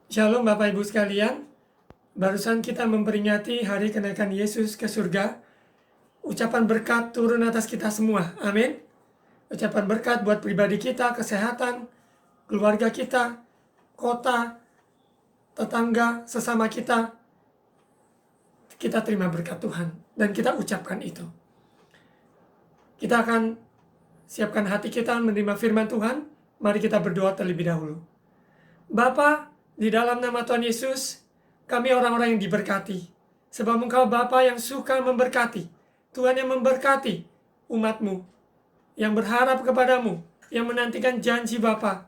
Shalom Bapak Ibu sekalian, barusan kita memperingati hari kenaikan Yesus ke surga. Ucapan berkat turun atas kita semua, amin. Ucapan berkat buat pribadi kita, kesehatan, keluarga kita, kota, tetangga, sesama kita. Kita terima berkat Tuhan dan kita ucapkan itu. Kita akan siapkan hati kita menerima firman Tuhan. Mari kita berdoa terlebih dahulu. Bapa, di dalam nama Tuhan Yesus, kami orang-orang yang diberkati. Sebab Engkau Bapa yang suka memberkati. Tuhan yang memberkati umat-Mu, yang berharap kepadamu, yang menantikan janji Bapa.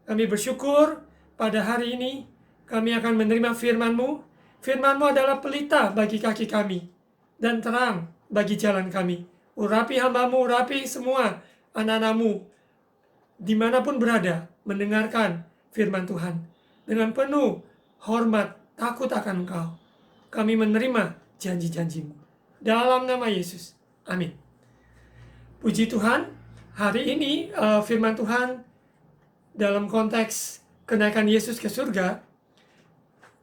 Kami bersyukur pada hari ini kami akan menerima firman-Mu. Firman-Mu adalah pelita bagi kaki kami dan terang bagi jalan kami. Urapi hamba-Mu, urapi semua anak-anak-Mu dimanapun berada mendengarkan firman Tuhan. Dengan penuh hormat, takut akan Engkau, kami menerima janji-janji-Mu. Dalam nama Yesus. Amin. Puji Tuhan, hari ini firman Tuhan dalam konteks kenaikan Yesus ke surga.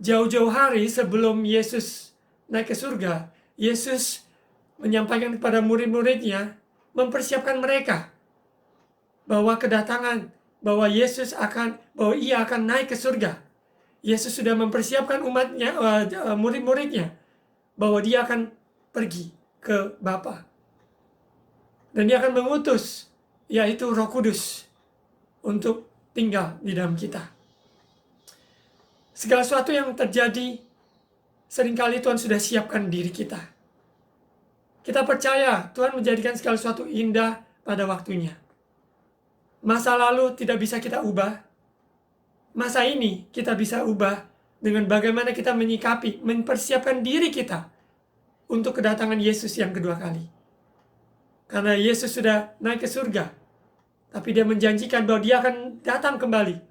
Jauh-jauh hari sebelum Yesus naik ke surga, Yesus menyampaikan kepada murid-muridnya, mempersiapkan mereka bahwa kedatangan, bahwa ia akan naik ke surga. Yesus sudah mempersiapkan umatnya, murid-muridnya, bahwa dia akan pergi ke Bapa. Dan dia akan mengutus, yaitu Roh Kudus, untuk tinggal di dalam kita. Segala sesuatu yang terjadi, seringkali Tuhan sudah siapkan diri kita. Kita percaya Tuhan menjadikan segala sesuatu indah pada waktunya. Masa lalu tidak bisa kita ubah. Masa ini kita bisa ubah dengan bagaimana kita menyikapi, mempersiapkan diri kita untuk kedatangan Yesus yang kedua kali. Karena Yesus sudah naik ke surga, tapi dia menjanjikan bahwa dia akan datang kembali,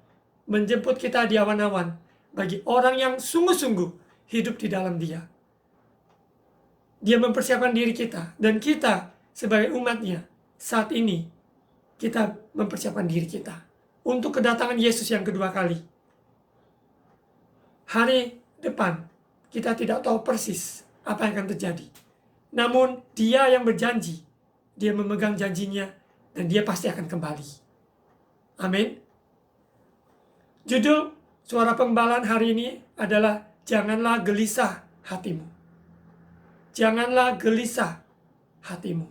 menjemput kita di awan-awan, bagi orang yang sungguh-sungguh hidup di dalam dia. Dia mempersiapkan diri kita, dan kita sebagai umatnya, saat ini, kita mempersiapkan diri kita untuk kedatangan Yesus yang kedua kali. Hari depan, kita tidak tahu persis apa yang akan terjadi. Namun, dia yang berjanji, dia memegang janjinya, dan dia pasti akan kembali. Amin. Judul suara penggembalaan hari ini adalah janganlah gelisah hatimu. Janganlah gelisah hatimu.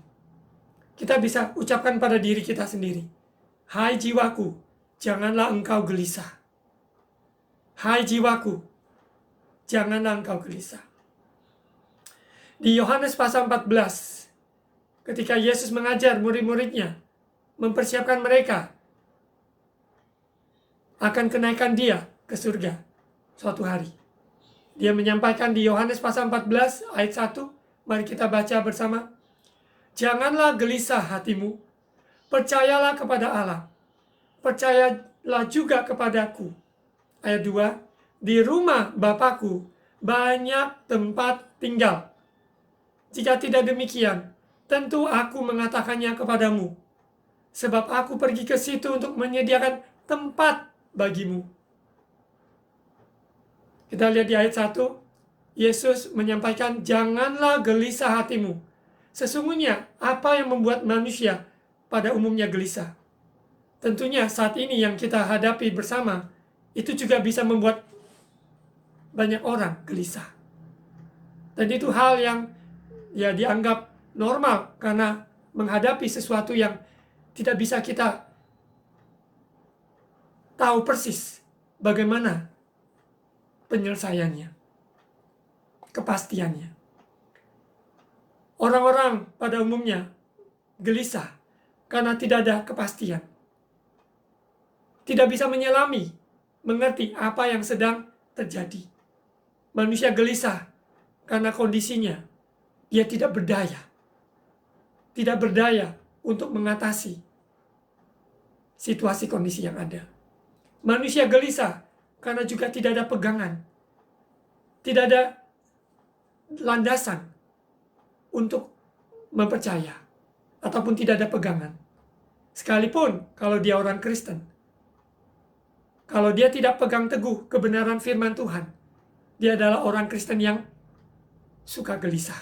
Kita bisa ucapkan pada diri kita sendiri. Hai jiwaku, janganlah engkau gelisah. Hai jiwaku, janganlah engkau gelisah. Di Yohanes pasal 14, ketika Yesus mengajar murid-muridnya, mempersiapkan mereka akan kenaikan dia ke surga suatu hari. Dia menyampaikan di Yohanes pasal 14 ayat 1, mari kita baca bersama. Janganlah gelisah hatimu, percayalah kepada Allah, percayalah juga kepadaku. Ayat 2, di rumah Bapakku banyak tempat tinggal. Jika tidak demikian, tentu aku mengatakannya kepadamu, sebab aku pergi ke situ untuk menyediakan tempat bagimu. Kita lihat di ayat 1, Yesus menyampaikan, janganlah gelisah hatimu. Sesungguhnya, apa yang membuat manusia pada umumnya gelisah? Tentunya saat ini yang kita hadapi bersama, itu juga bisa membuat banyak orang gelisah. Dan itu hal yang dianggap normal, karena menghadapi sesuatu yang tidak bisa kita tahu persis bagaimana penyelesaiannya, kepastiannya. Orang-orang pada umumnya gelisah karena tidak ada kepastian. Tidak bisa menyelami, mengerti apa yang sedang terjadi. Manusia gelisah karena kondisinya, dia tidak berdaya. Tidak berdaya untuk mengatasi situasi kondisi yang ada. Manusia gelisah karena juga tidak ada pegangan. Tidak ada landasan untuk mempercaya, ataupun tidak ada pegangan. Sekalipun kalau dia orang Kristen, Kalau dia tidak pegang teguh kebenaran firman Tuhan, dia adalah orang Kristen yang suka gelisah.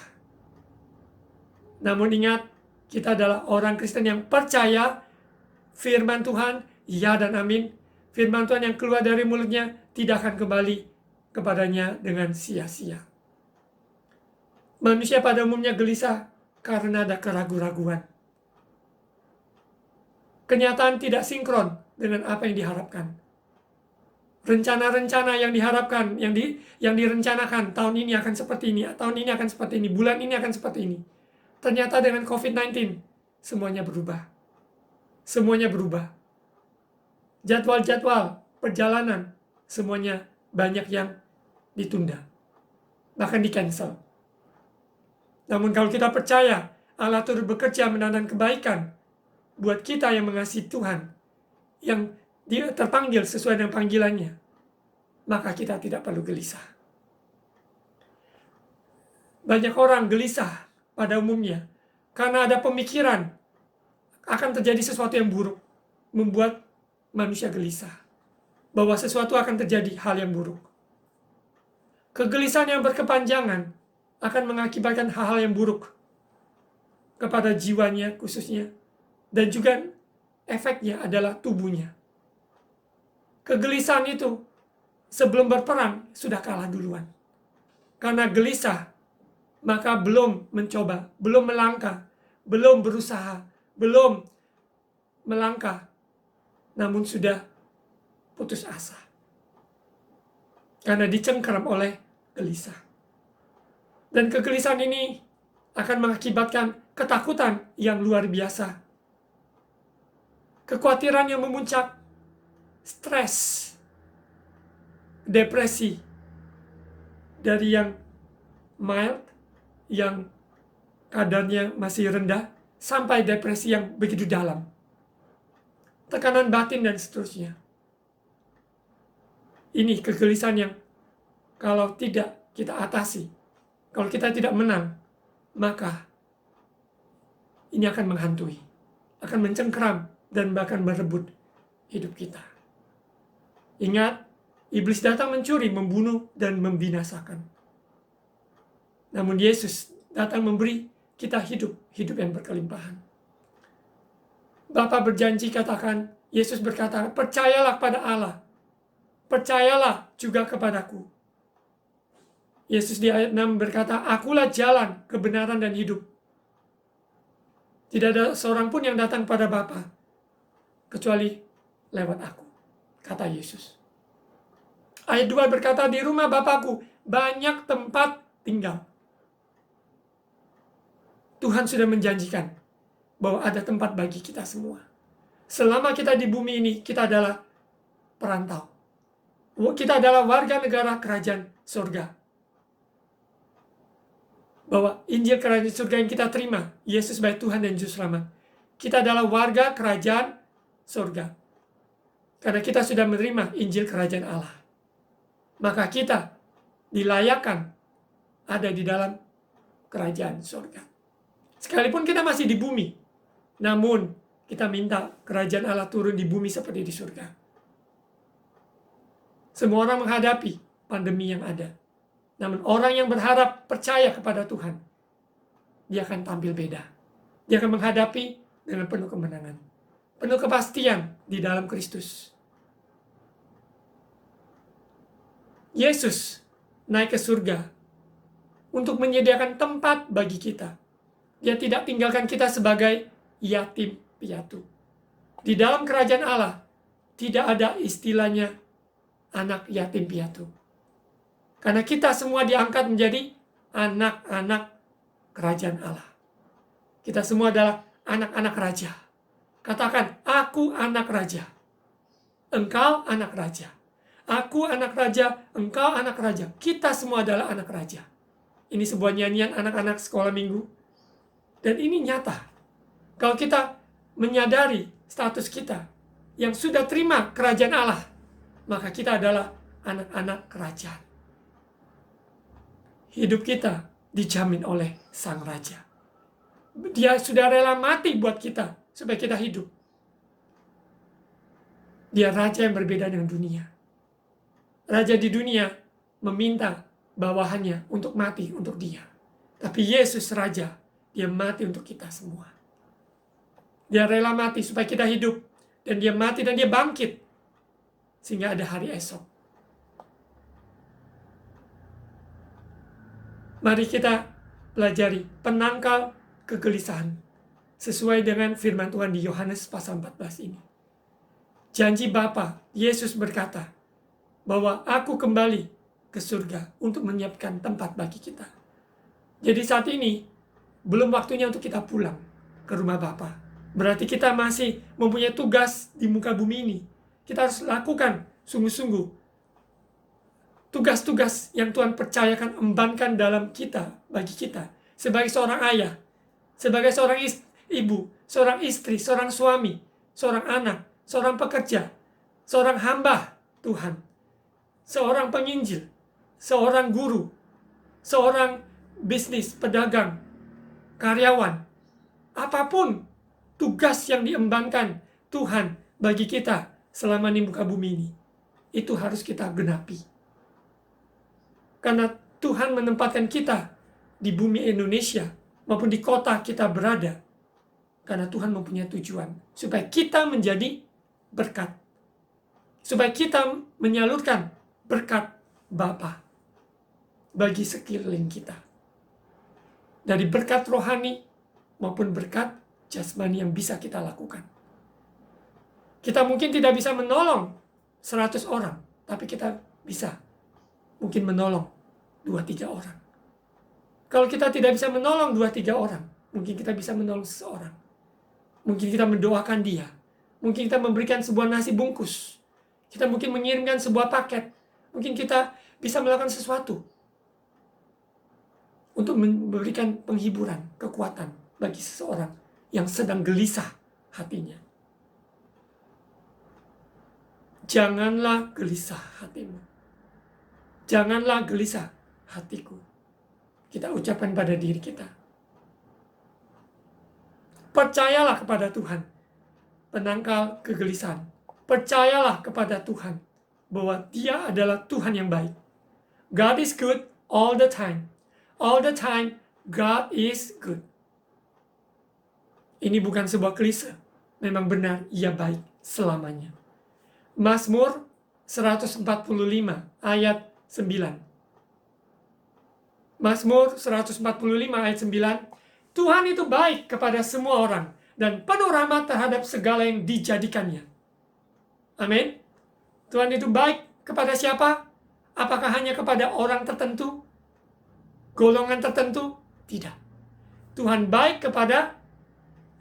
Namun ingat, kita adalah orang Kristen yang percaya firman Tuhan, ya dan amin. Firman Tuhan yang keluar dari mulutnya tidak akan kembali kepadanya dengan sia-sia. Manusia pada umumnya gelisah karena ada keraguan-raguan. Kenyataan tidak sinkron dengan apa yang diharapkan. Rencana-rencana yang diharapkan, yang direncanakan, tahun ini akan seperti ini, tahun ini akan seperti ini, bulan ini akan seperti ini. Ternyata dengan COVID-19, semuanya berubah. Semuanya berubah. Jadwal-jadwal perjalanan, semuanya banyak yang ditunda. Bahkan di-cancel. Namun kalau kita percaya, Allah turut bekerja menanam kebaikan buat kita yang mengasihi Tuhan, yang dia terpanggil sesuai dengan panggilannya, maka kita tidak perlu gelisah. Banyak orang gelisah pada umumnya karena ada pemikiran akan terjadi sesuatu yang buruk, membuat manusia gelisah bahwa sesuatu akan terjadi hal yang buruk. Kegelisahan yang berkepanjangan akan mengakibatkan hal-hal yang buruk kepada jiwanya khususnya, dan juga efeknya adalah tubuhnya. Kegelisahan itu sebelum berperang sudah kalah duluan. Karena gelisah, maka belum mencoba, belum melangkah, belum berusaha, belum melangkah, namun sudah putus asa. Karena dicengkeram oleh gelisah. Dan kegelisahan ini akan mengakibatkan ketakutan yang luar biasa. Kekhawatiran yang memuncak, stres, depresi, dari yang mild, yang kadarnya masih rendah, sampai depresi yang begitu dalam. Tekanan batin dan seterusnya. Ini kegelisahan yang kalau tidak kita atasi, kalau kita tidak menang, maka ini akan menghantui, akan mencengkeram, dan bahkan merebut hidup kita. Ingat, iblis datang mencuri, membunuh, dan membinasakan. Namun Yesus datang memberi kita hidup yang berkelimpahan. Bapa berjanji, katakan, Yesus berkata, percayalah pada Allah, percayalah juga kepadaku. Yesus di ayat 6 berkata, akulah jalan, kebenaran, dan hidup. Tidak ada seorang pun yang datang pada Bapa kecuali lewat aku, kata Yesus. Ayat 2 berkata, di rumah Bapakku banyak tempat tinggal. Tuhan sudah menjanjikan bahwa ada tempat bagi kita semua. Selama kita di bumi ini, kita adalah perantau. Kita adalah warga negara kerajaan surga. Bahwa Injil kerajaan surga yang kita terima, Yesus baik Tuhan dan Juru Selamat, kita adalah warga kerajaan surga. Karena kita sudah menerima Injil kerajaan Allah, maka kita dilayakkan ada di dalam kerajaan surga. Sekalipun kita masih di bumi, namun kita minta kerajaan Allah turun di bumi seperti di surga. Semua orang menghadapi pandemi yang ada. Namun orang yang berharap percaya kepada Tuhan, dia akan tampil beda. Dia akan menghadapi dengan penuh kemenangan, penuh kepastian di dalam Kristus. Yesus naik ke surga untuk menyediakan tempat bagi kita. Dia tidak tinggalkan kita sebagai yatim piatu. Di dalam kerajaan Allah tidak ada istilahnya anak yatim piatu. Karena kita semua diangkat menjadi anak-anak kerajaan Allah. Kita semua adalah anak-anak raja. Katakan, aku anak raja. Engkau anak raja. Aku anak raja, engkau anak raja. Kita semua adalah anak raja. Ini sebuah nyanyian anak-anak sekolah minggu. Dan ini nyata. Kalau kita menyadari status kita yang sudah terima kerajaan Allah, maka kita adalah anak-anak kerajaan. Hidup kita dijamin oleh Sang Raja. Dia sudah rela mati buat kita, supaya kita hidup. Dia raja yang berbeda dengan dunia. Raja di dunia meminta bawahannya untuk mati untuk dia. Tapi Yesus raja, dia mati untuk kita semua. Dia rela mati supaya kita hidup. Dan dia mati dan dia bangkit. Sehingga ada hari esok. Mari kita pelajari penangkal kegelisahan. Sesuai dengan firman Tuhan di Yohanes pasal 14 ini. Janji Bapa, Yesus berkata, bahwa aku kembali ke surga untuk menyiapkan tempat bagi kita. Jadi saat ini, belum waktunya untuk kita pulang ke rumah Bapa. Berarti kita masih mempunyai tugas di muka bumi ini. Kita harus lakukan sungguh-sungguh tugas-tugas yang Tuhan percayakan, embankan dalam kita, bagi kita. Sebagai seorang ayah, sebagai seorang ibu, seorang istri, seorang suami, seorang anak, seorang pekerja, seorang hamba Tuhan, seorang penginjil, seorang guru, seorang bisnis, pedagang, karyawan. Apapun tugas yang diembankan Tuhan bagi kita selama di muka bumi ini, itu harus kita genapi. Karena Tuhan menempatkan kita di bumi Indonesia maupun di kota kita berada. Karena Tuhan mempunyai tujuan supaya kita menjadi berkat. Supaya kita menyalurkan berkat Bapa bagi sekeliling kita. Dari berkat rohani maupun berkat jasmani yang bisa kita lakukan. Kita mungkin tidak bisa menolong 100 orang, tapi kita bisa mungkin menolong 2-3 orang. Kalau kita tidak bisa menolong 2-3 orang, mungkin kita bisa menolong seseorang. Mungkin kita mendoakan dia. Mungkin kita memberikan sebuah nasi bungkus. Kita mungkin mengirimkan sebuah paket. Mungkin kita bisa melakukan sesuatu untuk memberikan penghiburan, kekuatan bagi seseorang yang sedang gelisah hatinya. Janganlah gelisah hatimu. Janganlah gelisah hatiku. Kita ucapkan pada diri kita. Percayalah kepada Tuhan, penangkal kegelisahan. Percayalah kepada Tuhan bahwa Dia adalah Tuhan yang baik. God is good all the time. All the time, God is good. Ini bukan sebuah klise. Memang benar, Ia baik selamanya. Mazmur 145 ayat 9. Mazmur 145 ayat 9. Tuhan itu baik kepada semua orang dan penuh rahmat terhadap segala yang dijadikannya. Amin. Tuhan itu baik kepada siapa? Apakah hanya kepada orang tertentu? Golongan tertentu? Tidak. Tuhan baik kepada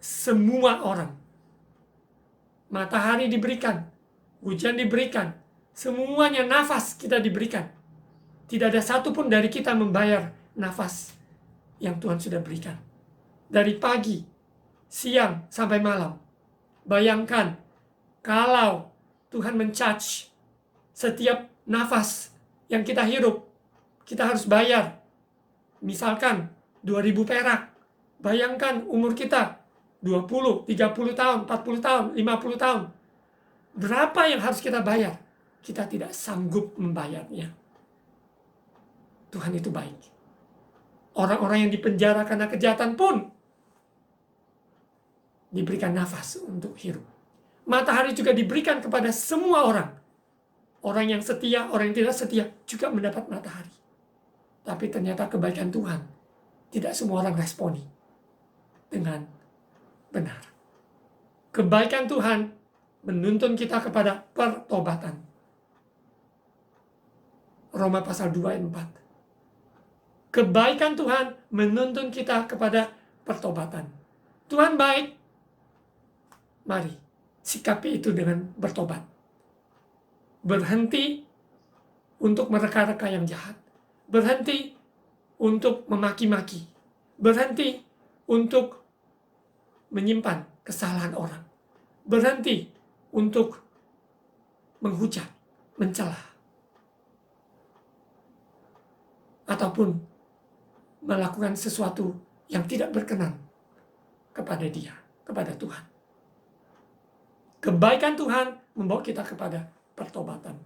semua orang. Matahari diberikan, hujan diberikan, semuanya nafas kita diberikan. Tidak ada satupun dari kita membayar nafas yang Tuhan sudah berikan. Dari pagi, siang, sampai malam. Bayangkan, kalau Tuhan men-charge setiap nafas yang kita hirup, kita harus bayar. Misalkan 2.000 perak. Bayangkan umur kita 20, 30 tahun, 40 tahun, 50 tahun. Berapa yang harus kita bayar? Kita tidak sanggup membayarnya. Tuhan itu baik. Orang-orang yang dipenjara karena kejahatan pun diberikan nafas untuk hirup. Matahari juga diberikan kepada semua orang. Orang yang setia, orang yang tidak setia juga mendapat matahari. Tapi ternyata kebaikan Tuhan tidak semua orang responi dengan benar. Kebaikan Tuhan menuntun kita kepada pertobatan. Roma pasal 2 ayat 4. Kebaikan Tuhan menuntun kita kepada pertobatan. Tuhan baik. Mari sikapi itu dengan bertobat. Berhenti untuk mereka-reka yang jahat. Berhenti untuk memaki-maki. Berhenti untuk menyimpan kesalahan orang. Berhenti untuk menghujat, mencela. Ataupun melakukan sesuatu yang tidak berkenan kepada Dia, kepada Tuhan. Kebaikan Tuhan membawa kita kepada pertobatan.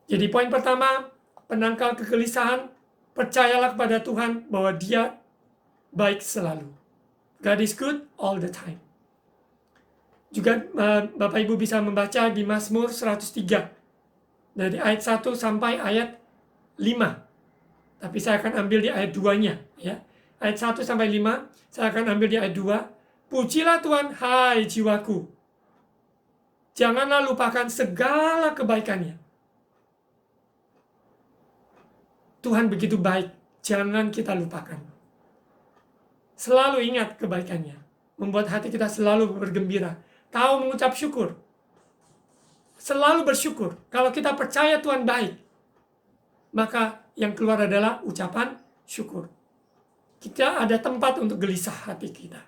Jadi poin pertama, penangkal kegelisahan, percayalah kepada Tuhan bahwa Dia baik selalu. God is good all the time. Juga Bapak Ibu bisa membaca di Mazmur 103 dari ayat 1 sampai ayat 5. Tapi saya akan ambil di ayat 2-nya ya. Ayat 1 sampai 5 saya akan ambil di ayat 2. Pujilah Tuhan hai jiwaku. Janganlah lupakan segala kebaikannya. Tuhan begitu baik, jangan kita lupakan. Selalu ingat kebaikannya, membuat hati kita selalu bergembira. Tahu mengucap syukur. Selalu bersyukur. Kalau kita percaya Tuhan baik, maka yang keluar adalah ucapan syukur. Kita ada tempat untuk gelisah hati kita.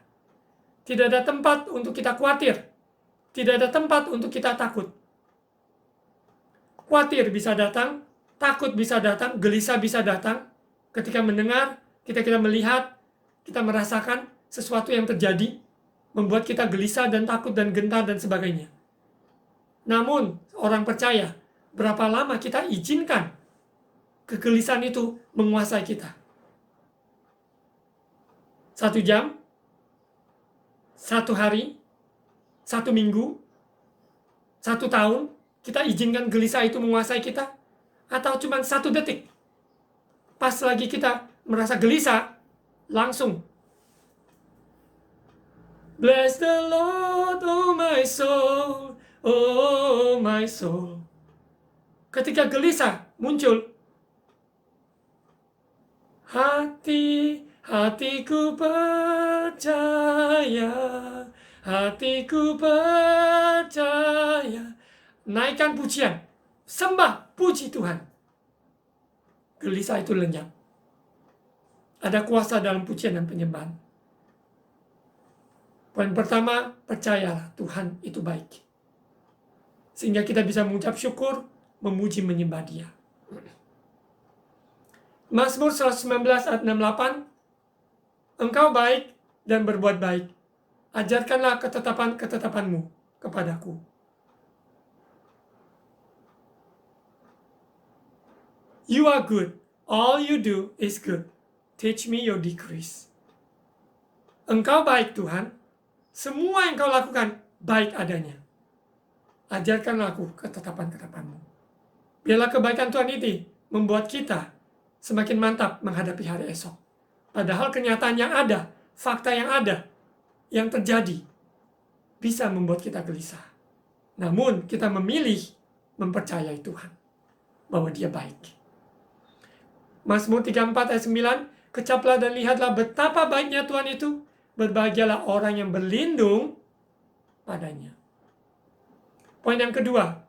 Tidak ada tempat untuk kita khawatir. Tidak ada tempat untuk kita takut. Khawatir bisa datang, takut bisa datang, gelisah bisa datang. Ketika mendengar, kita melihat, kita merasakan sesuatu yang terjadi, membuat kita gelisah dan takut dan gentar dan sebagainya. Namun, orang percaya, berapa lama kita izinkan kegelisahan itu menguasai kita? 1 jam? 1 hari? 1 minggu? 1 tahun? Kita izinkan gelisah itu menguasai kita? Atau cuma 1 detik? Pas lagi kita merasa gelisah, langsung bless the Lord, oh my soul, oh my soul. Ketika gelisah muncul, hatiku percaya, hatiku percaya. Naikkan pujian, sembah, puji Tuhan. Gelisah itu lenyap. Ada kuasa dalam pujian dan penyembahan. Poin pertama, percayalah Tuhan itu baik. Sehingga kita bisa mengucap syukur, memuji, menyembah Dia. Mazmur 119 ayat 68, Engkau baik dan berbuat baik. Ajarkanlah ketetapan-ketetapan-Mu kepadaku. You are good. All you do is good. Teach me your decrees. Engkau baik Tuhan. Semua yang kau lakukan baik adanya. Ajarkanlah aku ketetapan-ketetapan-Mu. Biarlah kebaikan Tuhan itu membuat kita semakin mantap menghadapi hari esok. Padahal kenyataan yang ada, fakta yang ada, yang terjadi, bisa membuat kita gelisah. Namun kita memilih mempercayai Tuhan bahwa Dia baik. Mazmur 34 ayat 9, kecaplah dan lihatlah betapa baiknya Tuhan itu. Berbahagialah orang yang berlindung padanya. Poin yang kedua,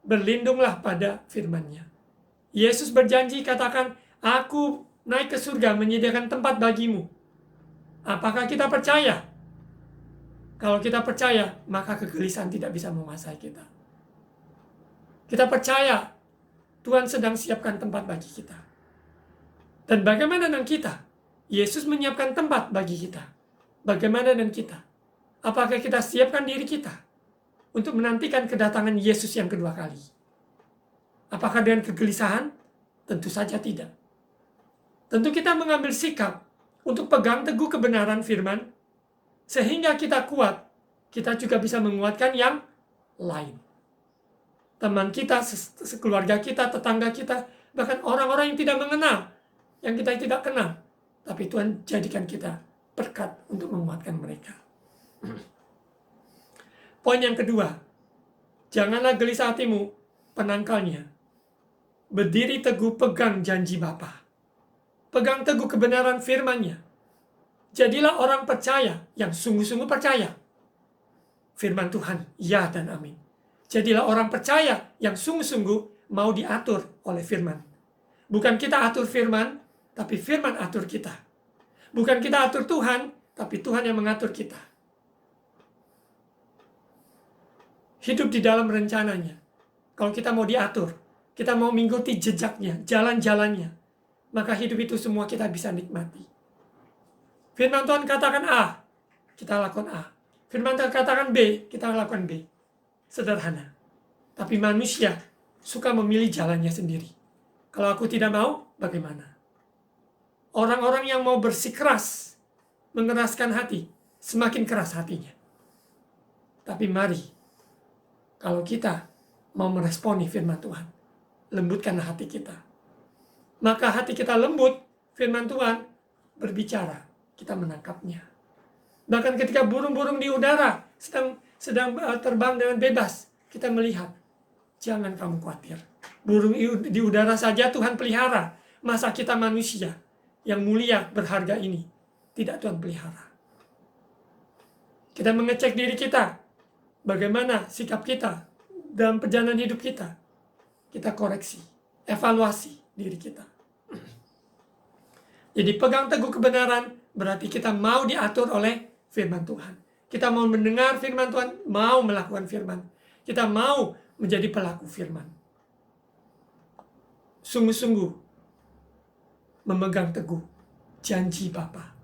berlindunglah pada firman-Nya. Yesus berjanji, katakan, aku naik ke surga menyediakan tempat bagimu. Apakah kita percaya? Kalau kita percaya, maka kegelisahan tidak bisa menguasai kita. Kita percaya Tuhan sedang siapkan tempat bagi kita. Dan bagaimana dengan kita? Yesus menyiapkan tempat bagi kita. Bagaimana dengan kita? Apakah kita siapkan diri kita untuk menantikan kedatangan Yesus yang kedua kali? Apakah dengan kegelisahan? Tentu saja tidak. Tentu kita mengambil sikap untuk pegang teguh kebenaran firman, sehingga kita kuat, kita juga bisa menguatkan yang lain. Teman kita, sekeluarga kita, tetangga kita, bahkan orang-orang yang tidak mengenal, yang kita tidak kenal. Tapi Tuhan jadikan kita berkat untuk menguatkan mereka. Poin yang kedua, janganlah gelisah hatimu, penangkalnya. Berdiri teguh, pegang janji Bapa. Pegang teguh kebenaran firman-Nya. Jadilah orang percaya, yang sungguh-sungguh percaya. Firman Tuhan, ya dan amin. Jadilah orang percaya, yang sungguh-sungguh mau diatur oleh firman. Bukan kita atur firman, tapi firman atur kita. Bukan kita atur Tuhan, tapi Tuhan yang mengatur kita. Hidup di dalam rencananya. Kalau kita mau diatur, kita mau mengikuti jejaknya, jalan-jalannya, maka hidup itu semua kita bisa nikmati. Firman Tuhan katakan A, kita lakukan A. Firman Tuhan katakan B, kita lakukan B. Sederhana. Tapi manusia suka memilih jalannya sendiri. Kalau aku tidak mau, bagaimana? Orang-orang yang mau bersikeras, mengeraskan hati, semakin keras hatinya. Tapi mari, kalau kita mau meresponi firman Tuhan, lembutkanlah hati kita. Maka hati kita lembut, firman Tuhan berbicara, kita menangkapnya. Bahkan ketika burung-burung di udara sedang terbang dengan bebas, kita melihat, jangan kamu khawatir. Burung di udara saja Tuhan pelihara. Masa kita manusia yang mulia berharga ini tidak Tuhan pelihara? Kita mengecek diri kita. Bagaimana sikap kita dalam perjalanan hidup kita. Kita koreksi, evaluasi diri kita. Jadi pegang teguh kebenaran berarti kita mau diatur oleh firman Tuhan. Kita mau mendengar firman Tuhan, mau melakukan firman. Kita mau menjadi pelaku firman. Sungguh-sungguh memegang teguh janji Bapa.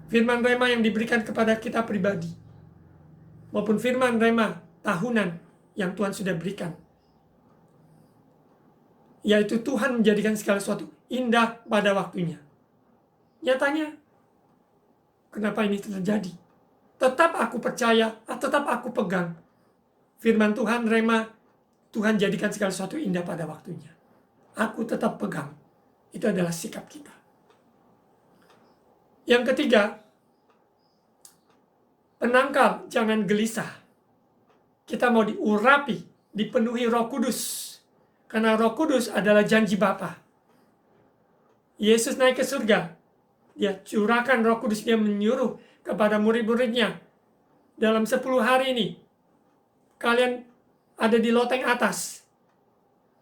Firman Rema yang diberikan kepada kita pribadi, maupun firman Rema tahunan yang Tuhan sudah berikan. Yaitu Tuhan menjadikan segala sesuatu indah pada waktunya. Nyatanya, kenapa ini terjadi? Tetap aku percaya, tetap aku pegang. Firman Tuhan, Rema, Tuhan jadikan segala sesuatu indah pada waktunya. Aku tetap pegang. Itu adalah sikap kita. Yang ketiga, penangkal jangan gelisah. Kita mau diurapi, dipenuhi Roh Kudus. Karena Roh Kudus adalah janji Bapa. Yesus naik ke surga. Dia curahkan Roh Kudus, dia menyuruh kepada murid-muridnya. Dalam 10 hari ini, kalian ada di loteng atas.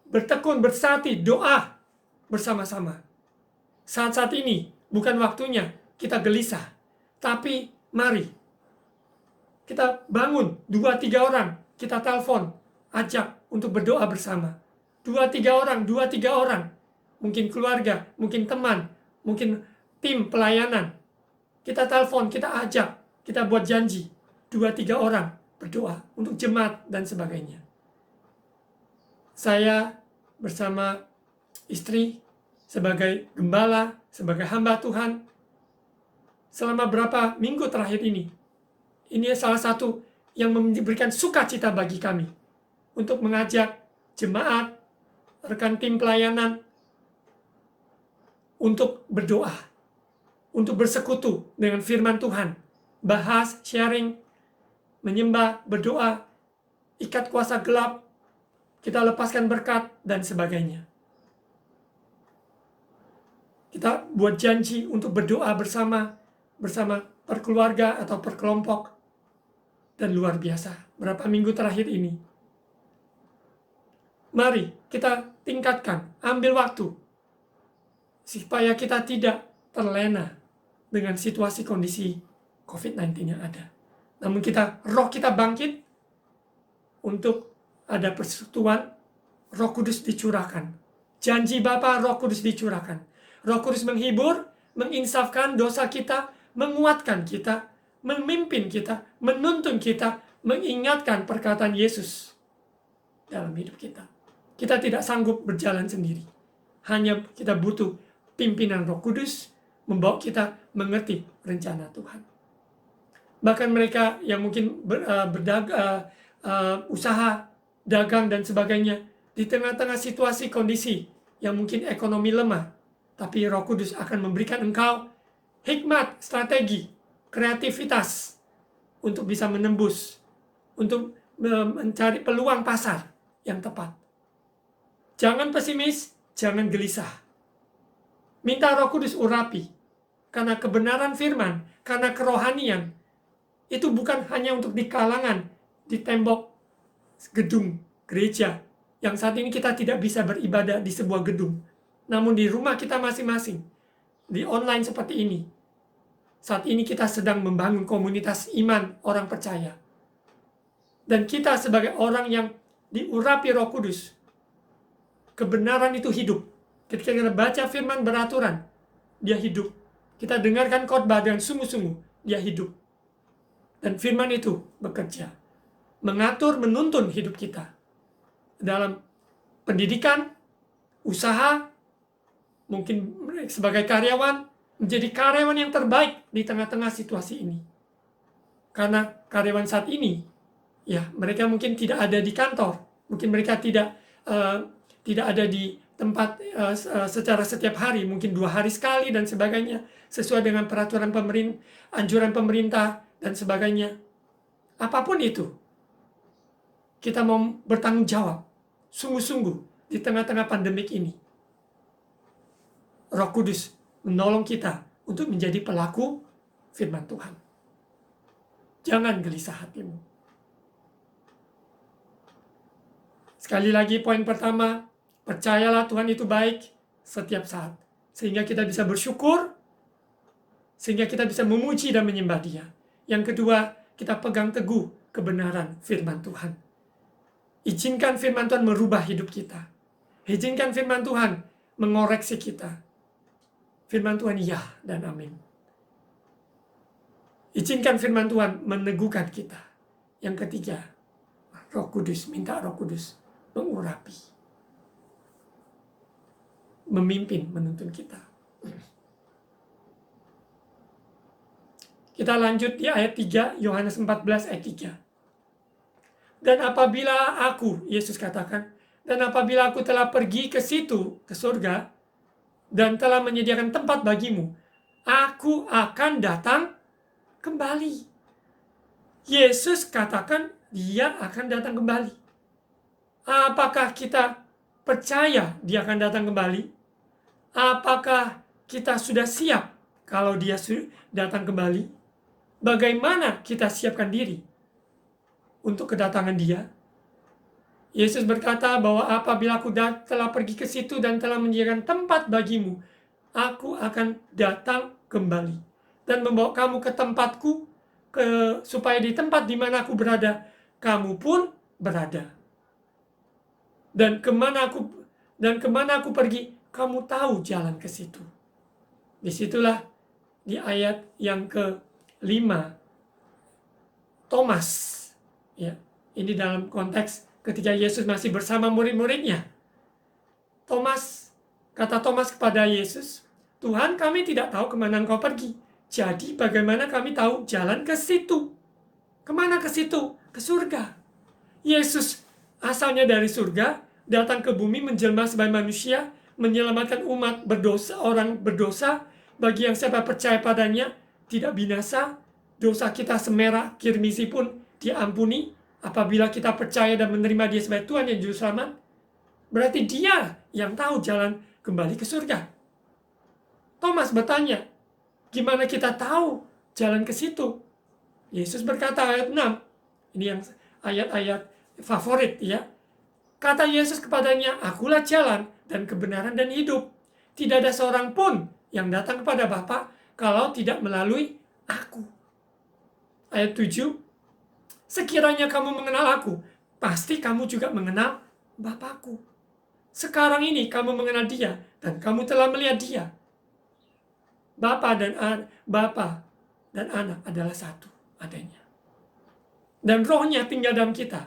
Bertekun, bersati, doa bersama-sama. Saat-saat ini, bukan waktunya kita gelisah. Tapi mari, kita bangun 2-3 orang, kita telepon, ajak untuk berdoa bersama. 2-3 orang, mungkin keluarga, mungkin teman, mungkin tim pelayanan. Kita telepon, kita ajak, kita buat janji. 2-3 orang berdoa untuk jemaat dan sebagainya. Saya bersama istri sebagai gembala, sebagai hamba Tuhan, selama berapa minggu terakhir ini salah satu yang memberikan sukacita bagi kami untuk mengajak jemaat, rekan tim pelayanan untuk berdoa, untuk bersekutu dengan firman Tuhan, bahas, sharing, menyembah, berdoa, ikat kuasa gelap, kita lepaskan berkat, dan sebagainya. Kita buat janji untuk berdoa bersama perkeluarga atau perkelompok, dan luar biasa, berapa minggu terakhir ini. Mari kita tingkatkan, ambil waktu, supaya kita tidak terlena dengan situasi kondisi COVID-19 yang ada. Namun roh kita bangkit untuk ada persekutuan, Roh Kudus dicurahkan. Janji Bapa, Roh Kudus dicurahkan. Roh Kudus menghibur, menginsafkan dosa kita, menguatkan kita, memimpin kita, menuntun kita, mengingatkan perkataan Yesus dalam hidup kita. Kita tidak sanggup berjalan sendiri. Hanya kita butuh pimpinan Roh Kudus membawa kita mengerti rencana Tuhan. Bahkan mereka yang mungkin usaha, dagang dan sebagainya, di tengah-tengah situasi kondisi yang mungkin ekonomi lemah, tapi Roh Kudus akan memberikan engkau hikmat, strategi, kreativitas untuk bisa menembus, untuk mencari peluang pasar yang tepat. Jangan pesimis, jangan gelisah. Minta Roh Kudus urapi. Karena kebenaran firman, karena kerohanian, itu bukan hanya untuk di kalangan, di tembok gedung gereja, yang saat ini kita tidak bisa beribadah di sebuah gedung. Namun di rumah kita masing-masing, di online seperti ini, saat ini kita sedang membangun komunitas iman orang percaya. Dan kita sebagai orang yang diurapi Roh Kudus, kebenaran itu hidup. Ketika kita baca firman beraturan, dia hidup. Kita dengarkan khotbah dengan sungguh-sungguh, dia hidup. Dan firman itu bekerja, mengatur, menuntun hidup kita. Dalam pendidikan, usaha, mungkin sebagai karyawan, menjadi karyawan yang terbaik di tengah-tengah situasi ini. Karena karyawan saat ini, ya mereka mungkin tidak ada di kantor, mungkin mereka tidak ada di tempat secara setiap hari, mungkin 2 hari sekali dan sebagainya, sesuai dengan peraturan pemerintah, anjuran pemerintah dan sebagainya. Apapun itu, kita mau bertanggung jawab sungguh-sungguh di tengah-tengah pandemik ini. Roh Kudus menolong kita untuk menjadi pelaku firman Tuhan. Jangan gelisah hatimu. Sekali lagi poin pertama, percayalah Tuhan itu baik setiap saat. Sehingga kita bisa bersyukur, sehingga kita bisa memuji dan menyembah Dia. Yang kedua, kita pegang teguh kebenaran firman Tuhan. Izinkan firman Tuhan merubah hidup kita. Izinkan firman Tuhan mengoreksi kita. Firman Tuhan ya dan amin. Izinkan firman Tuhan meneguhkan kita. Yang ketiga, Roh Kudus, minta Roh Kudus mengurapi, memimpin, menuntun kita. Kita lanjut di ayat 3, Yohanes 14 ayat 3. Dan apabila aku, Yesus katakan, dan apabila aku telah pergi ke situ, ke surga, dan telah menyediakan tempat bagimu, aku akan datang kembali. Yesus katakan dia akan datang kembali. Apakah kita percaya dia akan datang kembali? Apakah kita sudah siap kalau dia datang kembali? Bagaimana kita siapkan diri untuk kedatangan dia? Yesus berkata bahwa apabila aku telah pergi ke situ dan telah menyediakan tempat bagimu, aku akan datang kembali dan membawa kamu ke tempatku, supaya di tempat di mana aku berada, kamu pun berada. Dan kemana aku pergi, kamu tahu jalan ke situ. Disitulah di ayat yang ke-5, Thomas, ya, ini dalam konteks ketika Yesus masih bersama murid-muridnya. Kata Thomas kepada Yesus, Tuhan, kami tidak tahu kemana engkau pergi. Jadi bagaimana kami tahu jalan ke situ? Kemana ke situ? Ke surga. Yesus asalnya dari surga, datang ke bumi menjelma sebagai manusia, menyelamatkan umat berdosa, orang berdosa, bagi yang siapa percaya padanya, tidak binasa, dosa kita semerah kirmisi pun diampuni, apabila kita percaya dan menerima dia sebagai Tuhan dan Juru Selamat. Berarti dia yang tahu jalan kembali ke surga. Thomas bertanya, gimana kita tahu jalan ke situ? Yesus berkata ayat 6, ini yang ayat-ayat favorit ya. Kata Yesus kepadanya, akulah jalan dan kebenaran dan hidup. Tidak ada seorang pun yang datang kepada Bapa kalau tidak melalui aku. Ayat 7, sekiranya kamu mengenal aku, pasti kamu juga mengenal Bapakku. Sekarang ini kamu mengenal dia dan kamu telah melihat dia. Bapa dan anak adalah satu adanya. Dan rohnya tinggal dalam kita.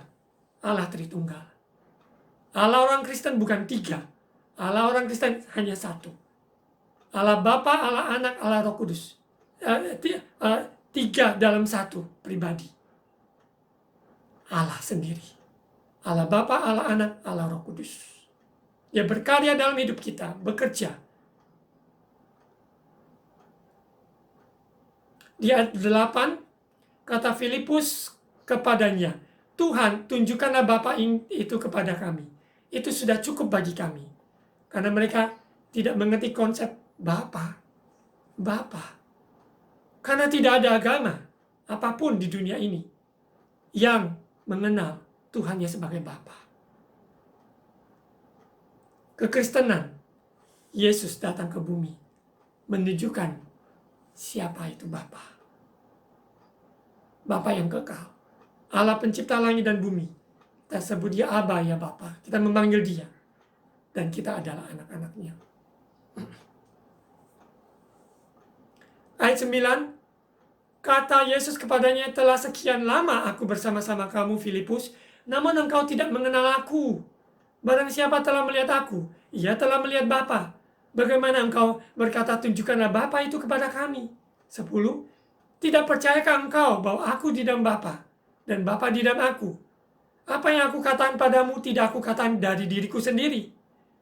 Allah Tritunggal. Allah orang Kristen bukan 3. Allah orang Kristen hanya 1. Allah Bapa, Allah Anak, Allah Roh Kudus. 3 dalam 1 pribadi. Allah sendiri. Allah Bapa, Allah Anak, Allah Roh Kudus. Dia berkarya dalam hidup kita, bekerja. Di ayat 8, kata Filipus kepadanya, Tuhan, tunjukkanlah Bapa itu kepada kami. Itu sudah cukup bagi kami. Karena mereka tidak mengerti konsep Bapa. Karena tidak ada agama apapun di dunia ini yang mengenal Tuhannya sebagai Bapa. Kekristenan, Yesus datang ke bumi menunjukkan siapa itu Bapa. Bapa yang kekal. Allah pencipta langit dan bumi. Kita sebut dia Aba, ya Bapa. Kita memanggil dia. Dan kita adalah anak-anaknya. Ayat 9. Kata Yesus kepadanya, telah sekian lama aku bersama-sama kamu, Filipus, namun engkau tidak mengenal aku. Barang siapa telah melihat aku, ia telah melihat Bapa. Bagaimana engkau berkata, tunjukkanlah Bapa itu kepada kami? 10. Tidak percayakah engkau bahwa aku di dalam Bapa, dan Bapa di dalam aku? Apa yang aku katakan padamu tidak aku katakan dari diriku sendiri,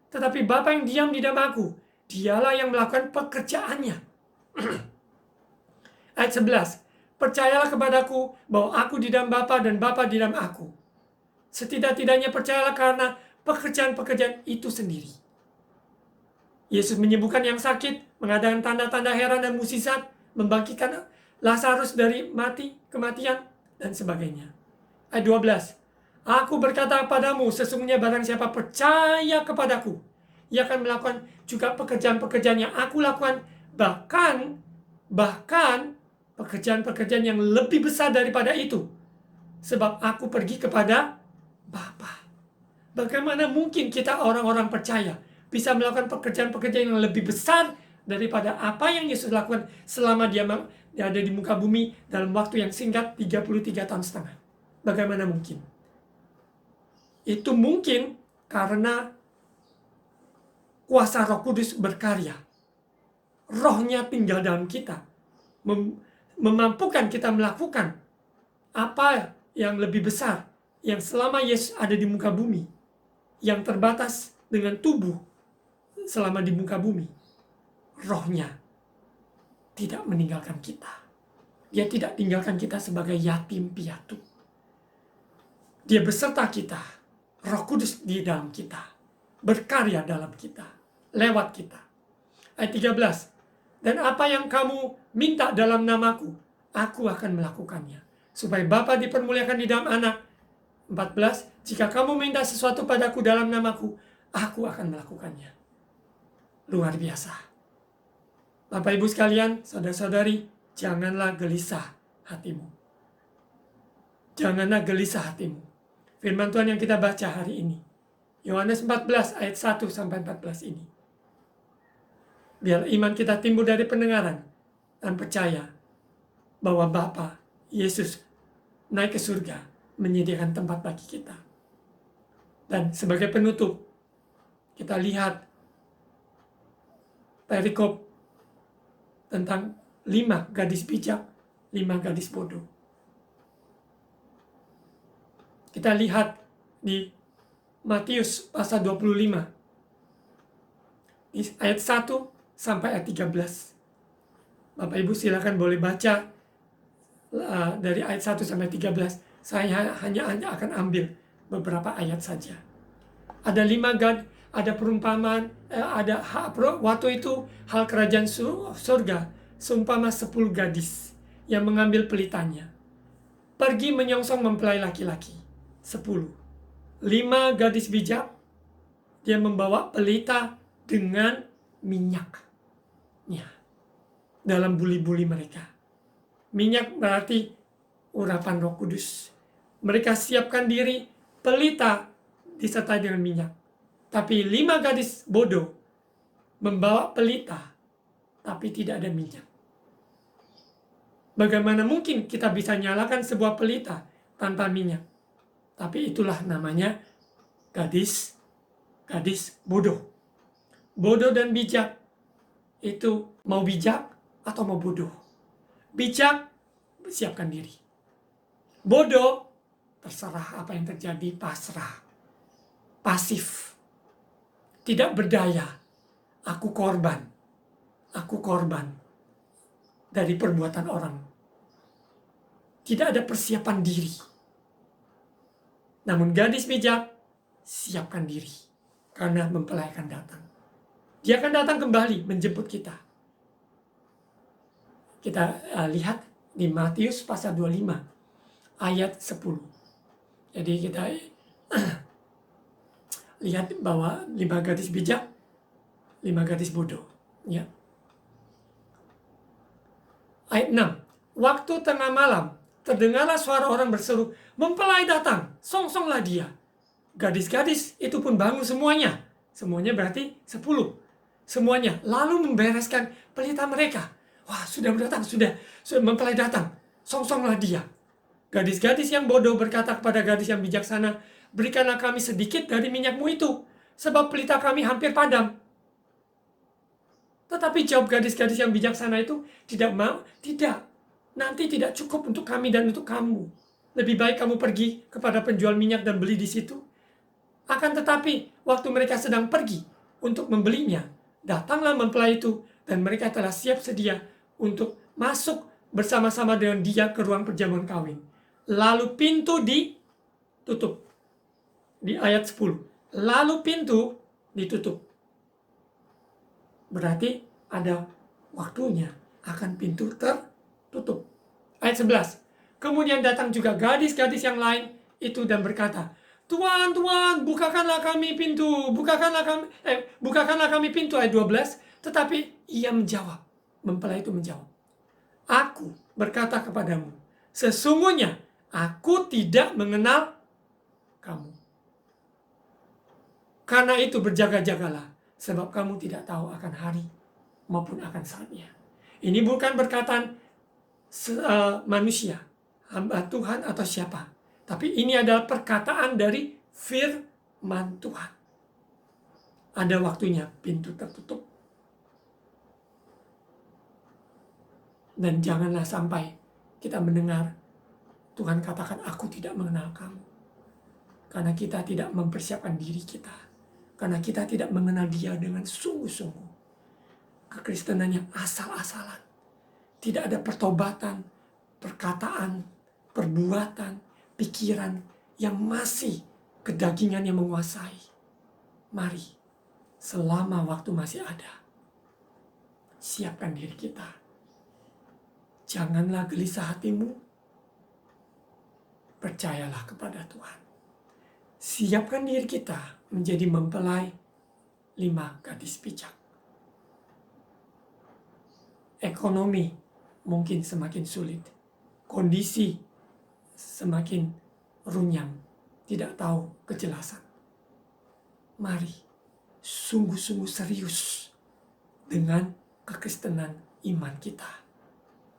tetapi Bapa yang diam di dalam aku, dialah yang melakukan pekerjaannya. Ayat 11. Percayalah kepadaku bahwa aku di dalam Bapa dan Bapa di dalam aku. Setidak-tidaknya percayalah karena pekerjaan-pekerjaan itu sendiri. Yesus menyembuhkan yang sakit, mengadakan tanda-tanda heran dan mukjizat, membangkitkan Lazarus dari kematian, dan sebagainya. Ayat 12. Aku berkata padamu, sesungguhnya barang siapa percaya kepadaku, ia akan melakukan juga pekerjaan-pekerjaan yang aku lakukan, bahkan pekerjaan-pekerjaan yang lebih besar daripada itu, sebab aku pergi kepada Bapa. Bagaimana mungkin kita orang-orang percaya bisa melakukan pekerjaan-pekerjaan yang lebih besar daripada apa yang Yesus lakukan selama dia ada di muka bumi dalam waktu yang singkat 33 tahun setengah? Bagaimana mungkin? Itu mungkin karena kuasa Roh Kudus berkarya. Rohnya tinggal dalam kita, memampukan kita melakukan apa yang lebih besar yang selama Yesus ada di muka bumi, yang terbatas dengan tubuh selama di muka bumi. Rohnya tidak meninggalkan kita. Dia tidak tinggalkan kita sebagai yatim piatu. Dia beserta kita. Roh Kudus di dalam kita, berkarya dalam kita, lewat kita. Ayat 13. Dan apa yang kamu minta dalam namaku, aku akan melakukannya, supaya Bapa dipermuliakan di dalam Anak. 14. Jika kamu minta sesuatu padaku dalam namaku, aku akan melakukannya. Luar biasa. Bapak Ibu sekalian, saudara-saudari, janganlah gelisah hatimu. Janganlah gelisah hatimu. Firman Tuhan yang kita baca hari ini, Yohanes 14 ayat 1 sampai 14 ini. Biar iman kita timbul dari pendengaran dan percaya bahwa Bapa Yesus naik ke surga menyediakan tempat bagi kita. Dan sebagai penutup, kita lihat perikop tentang 5 gadis bijak, 5 gadis bodoh. Kita lihat di Matius pasal 25, ayat 1 sampai ayat 13. Bapak Ibu silakan boleh baca dari ayat 1 sampai 13. Saya hanya akan ambil beberapa ayat saja. Ada 5 ada perumpamaan, ada waktu itu hal kerajaan surga seumpama 10 gadis yang mengambil pelitanya, pergi menyongsong mempelai laki-laki. 10. 5 gadis bijak, dia membawa pelita dengan minyaknya dalam buli-buli mereka. Minyak berarti urapan Roh Kudus. Mereka siapkan diri, pelita disertai dengan minyak. Tapi 5 gadis bodoh membawa pelita, tapi tidak ada minyak. Bagaimana mungkin kita bisa nyalakan sebuah pelita tanpa minyak? Tapi itulah namanya gadis bodoh. Bodoh dan bijak itu mau bijak atau mau bodoh. Bijak, siapkan diri. Bodoh, terserah apa yang terjadi, pasrah. Pasif. Tidak berdaya. Aku korban dari perbuatan orang. Tidak ada persiapan diri. Namun gadis bijak, siapkan diri. Karena mempelai akan datang. Dia akan datang kembali menjemput kita. Kita lihat di Matius pasal 25 ayat 10. Jadi kita lihat bahwa 5 gadis bijak, 5 gadis bodoh. Ya. Ayat 6. Waktu tengah malam, terdengarlah suara orang berseru, mempelai datang, songsonglah dia. Gadis-gadis itu pun bangun semuanya. Semuanya berarti 10. Semuanya lalu membereskan pelita mereka. Wah, sudah datang, sudah mempelai datang. Songsonglah dia. Gadis-gadis yang bodoh berkata kepada gadis yang bijaksana, berikanlah kami sedikit dari minyakmu itu, sebab pelita kami hampir padam. Tetapi jawab gadis-gadis yang bijaksana itu, tidak mau, tidak. Nanti tidak cukup untuk kami dan untuk kamu. Lebih baik kamu pergi kepada penjual minyak dan beli di situ. Akan tetapi, waktu mereka sedang pergi untuk membelinya, datanglah mempelai itu, dan mereka telah siap sedia untuk masuk bersama-sama dengan dia ke ruang perjamuan kawin. Lalu pintu ditutup. Di ayat 10. Lalu pintu ditutup. Berarti ada waktunya akan pintu tertutup. Ayat 11. Kemudian datang juga gadis-gadis yang lain itu dan berkata, Tuan, Tuan, bukakanlah kami pintu, bukakanlah kami pintu, ayat 12. Tetapi ia menjawab, mempelai itu menjawab, aku berkata kepadamu, sesungguhnya aku tidak mengenal kamu. Karena itu berjaga-jagalah, sebab kamu tidak tahu akan hari maupun akan saatnya. Ini bukan perkataan manusia, hamba Tuhan atau siapa. Tapi ini adalah perkataan dari firman Tuhan. Ada waktunya pintu tertutup. Dan janganlah sampai kita mendengar Tuhan katakan, aku tidak mengenal kamu. Karena kita tidak mempersiapkan diri kita. Karena kita tidak mengenal dia dengan sungguh-sungguh. Kekristenan yang asal-asalan. Tidak ada pertobatan, perkataan, perbuatan, pikiran yang masih kedagingan yang menguasai. Mari, selama waktu masih ada, siapkan diri kita. Janganlah gelisah hatimu. Percayalah kepada Tuhan. Siapkan diri kita menjadi mempelai 5 gadis bijak. Ekonomi mungkin semakin sulit. Kondisi semakin runyam. Tidak tahu kejelasan. Mari sungguh-sungguh serius dengan kekristenan iman kita.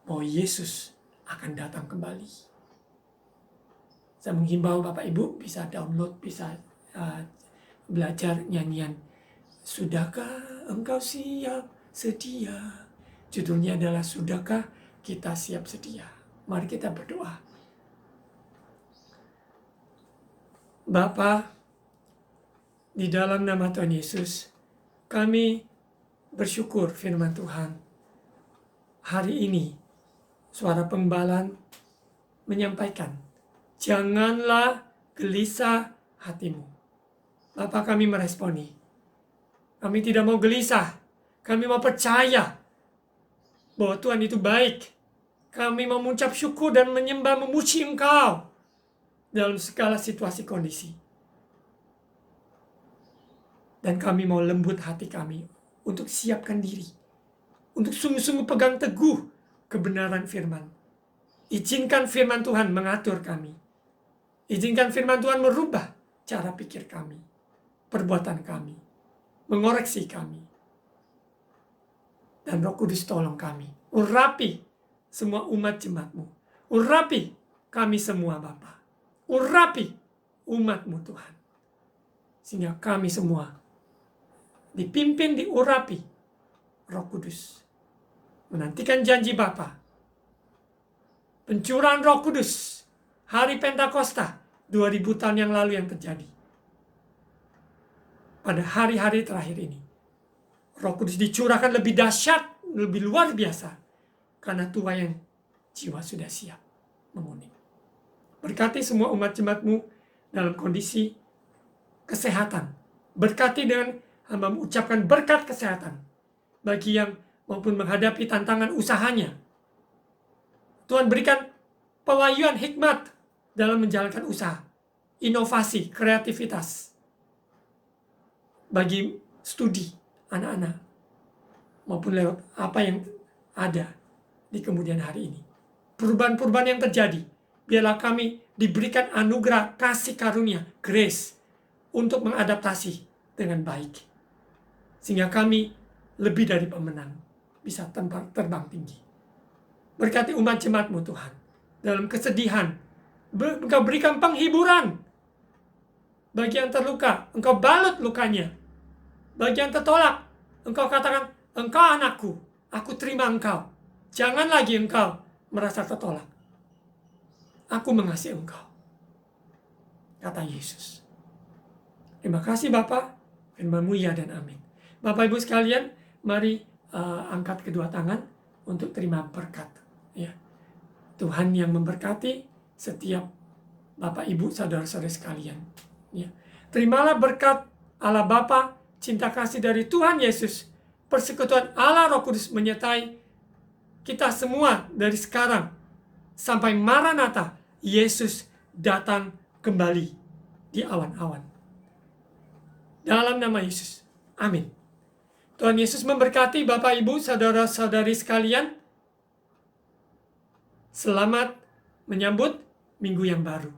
Bahwa Yesus akan datang kembali. Saya menghimbau Bapak Ibu bisa download, bisa belajar nyanyian. Sudahkah engkau siap sedia? Judulnya adalah Sudahkah kita siap sedia? Mari kita berdoa. Bapa, di dalam nama Tuhan Yesus, kami bersyukur firman Tuhan. Hari ini, suara penggembalaan menyampaikan, janganlah gelisah hatimu. Bapa, kami meresponi. Kami tidak mau gelisah. Kami mau percaya bahwa Tuhan itu baik. Kami mau mengucap syukur dan menyembah, memuji Engkau dalam segala situasi kondisi. Dan kami mau lembut hati kami untuk siapkan diri. Untuk sungguh-sungguh pegang teguh kebenaran firman. Izinkan firman Tuhan mengatur kami. Izinkan firman Tuhan merubah cara pikir kami, perbuatan kami, mengoreksi kami. Dan Roh Kudus tolong kami. Urapi semua umat jemaat-Mu. Urapi kami semua Bapa. Urapi umat-Mu Tuhan. Sehingga kami semua dipimpin, diurapi Roh Kudus. Menantikan janji Bapa. Pencurahan Roh Kudus. Hari Pentakosta 2000 tahun yang lalu yang terjadi. Pada hari-hari terakhir ini. Roh Kudus dicurahkan lebih dahsyat, lebih luar biasa. Karena tuai yang jiwa sudah siap menguning. Berkati semua umat jemaat-Mu dalam kondisi kesehatan. Berkati dengan hamba mengucapkan berkat kesehatan. Bagi yang maupun menghadapi tantangan usahanya. Tuhan berikan pewahyuan hikmat dalam menjalankan usaha. Inovasi, kreativitas. Bagi studi anak-anak. Maupun lewat apa yang ada di kemudian hari ini. Perubahan-perubahan yang terjadi. Biarlah kami diberikan anugerah kasih karunia, grace. Untuk mengadaptasi dengan baik. Sehingga kami lebih dari pemenang. bisa terbang tinggi. Berkati umat jemaat-Mu Tuhan. Dalam kesedihan, Engkau berikan penghiburan. Bagi yang terluka, Engkau balut lukanya. Bagi yang tertolak, Engkau katakan, Engkau anakku, aku terima Engkau. Jangan lagi engkau merasa tertolak. Aku mengasihi engkau, kata Yesus. Terima kasih Bapa, firman-Mu ya dan amin. Bapak Ibu sekalian, mari angkat kedua tangan untuk terima berkat. Ya. Tuhan yang memberkati setiap Bapak Ibu saudara-saudara sekalian. Ya. Terimalah berkat Allah Bapa, cinta kasih dari Tuhan Yesus, persekutuan Allah Roh Kudus menyertai kita semua dari sekarang sampai Maranatha, Yesus datang kembali di awan-awan. Dalam nama Yesus. Amin. Tuhan Yesus memberkati Bapak Ibu, saudara-saudari sekalian. Selamat menyambut minggu yang baru.